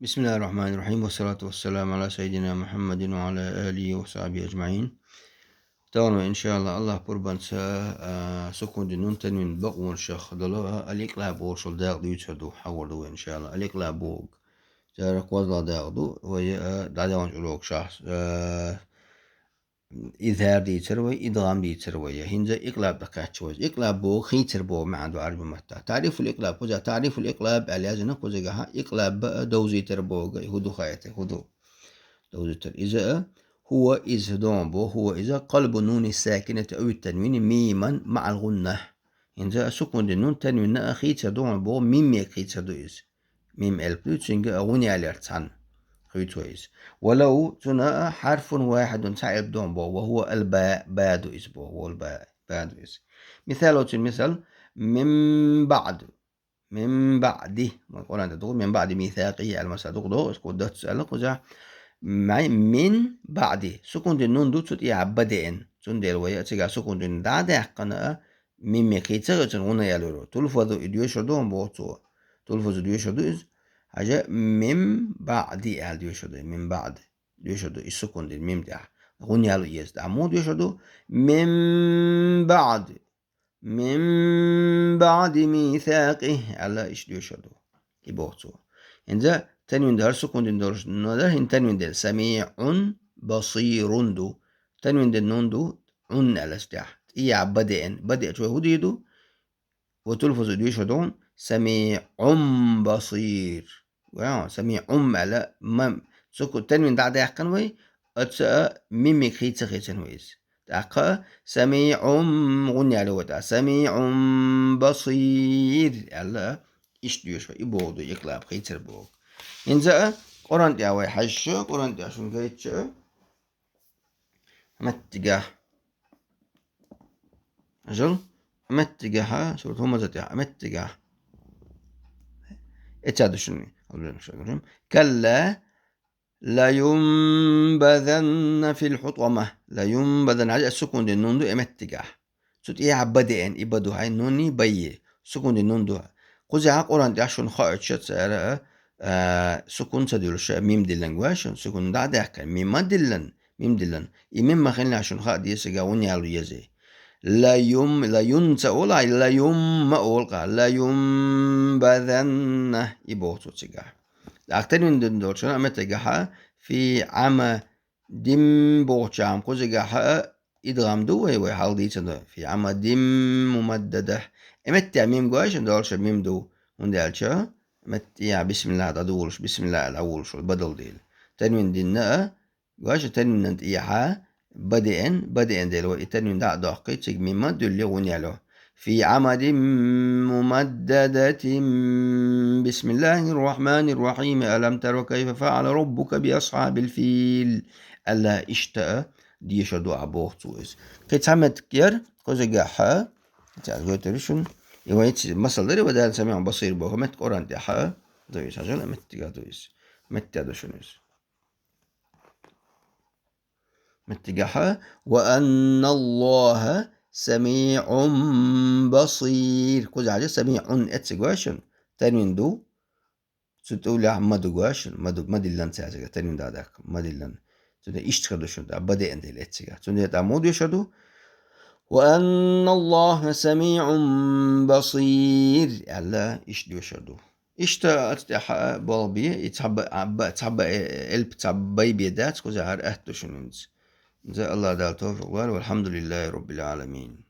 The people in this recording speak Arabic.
بسم الله الرحمن الرحيم والصلاة والسلام على سيدنا محمد وعلى آله وصحبه أجمعين. تمام إن شاء الله قربان سكون دنون تنوين بقون شخ دلوا أليك لا بور شل داق ديو تشدو حوردو إن شاء الله أليك لا بوغ تارك وضع داق دو وهي دعوان جلوك شخص إظهار دي تروي إدغام دي تروي هنزا إقلاب دقات شوز إقلاب بو خيتر بو مع دو عربي متا تعريف الإقلاب كوزا تعريف الإقلاب عليازنا كوزا إقلاب دوزي تربو هدو خايته هدو دوزي تر إذا هو إذا دوم بو هو إذا قلب النون الساكنة أو التنوين ميما مع الغنة هنزا سكون النون تنوين خيتر دوم بو ميم خيتر دو إز ميم البلوتشنج أغني على التان خيتويز ولو تنا حرف واحد تعب دون بو وهو الباء بادو إز بو هو الباء بادو إز مثال من بعده القرآن تقول من بعد ميثاقه المسا تقول اسكو ده تسأل قزع معي من بعده سكون النون دو تت يعبدين تون ديل ويا تيجا سكون النون ده قنا من مكيتة تنون يالورو تلفظ إديوش دون بوتو تلفظ إديوش دو حاجة من بعد ديوشدو من بعد ديوشدو السكون دي ميم ده غني على يس ده عمود ديوشدو من بعد ميثاقه على إيش ديوشدو يبوتو إنذا تنوين ده سكون دي دورش ده هن تنوين ده سميع بصير دو تنوين ده نون دو عن على استح إيا بدأ شو هديدو وتلفظ ديوشدون سميع بصير سميع على مم سكو تنوين دا يحقن أتسا ميمي خيتن ويز داقا سميع غني على ودا سميع بصير على إيش ديوش يبودو يقلاب خيتر بوغ إنزا قران دي أوي حش قران دي عشان فيتش متجاه أجل متجاه سورة همزة متجاه اتشادو شنو كلا لا ينبذن في الحطمة لا ينبذن على السكون دي النون دو امتجاه سوت ايه عبدين يبدو هاي نوني بي سكون دي النون دو قوزي قران دي عشان خائد شت سارة سكون سديلوش ميم دلن واش سكون دا داك ميم دلن ميم دلن يمين ما خلينا عشان خائد يسجا ونيالو يزي لا ينسى ولا لا يم أولقى لا ينبذن يبوتو تجاه أكتر من دندورشنا متجاه في عام دم بوشام كوزجاه إدغام دو وي حالدي في عام دم ممددة مت ميم جواش دورش ميم دو وندالشا مت يا بسم الله تدورش بسم الله الأول شو بدل ديل تنوين دينا جواش تنوين انت إيحا بدئن ديل وإتنوين دا دقي تيج مما دولي ونيالو في عمد ممددة بسم الله الرحمن الرحيم ألم تر كيف فعل ربك بأصحاب الفيل ألا اشتاء دي شدو عبوغتوز قيت عمد كير قوزي قاحا تعال تريشن يويت مصدر بدال سميع بصير بوه مت قران دي حا دويس عجل مت دويس مت دوشنوس متجحة وأن الله سميع بصير كوز عليه سميع اتسجواشن تانين دو ستقول يا مدوغاشن مدلن ساعة تانين داك مدلن تدا اشتغلوشن دا بدأ عند الاتسجا تدا تعمود يشدو وأن الله سميع بصير الله اشتغلوشدو اشتا بالبي يتحب الب تحبي بيدات كوز عار اهتوشنز زي الله دال توفيق والحمد لله رب العالمين.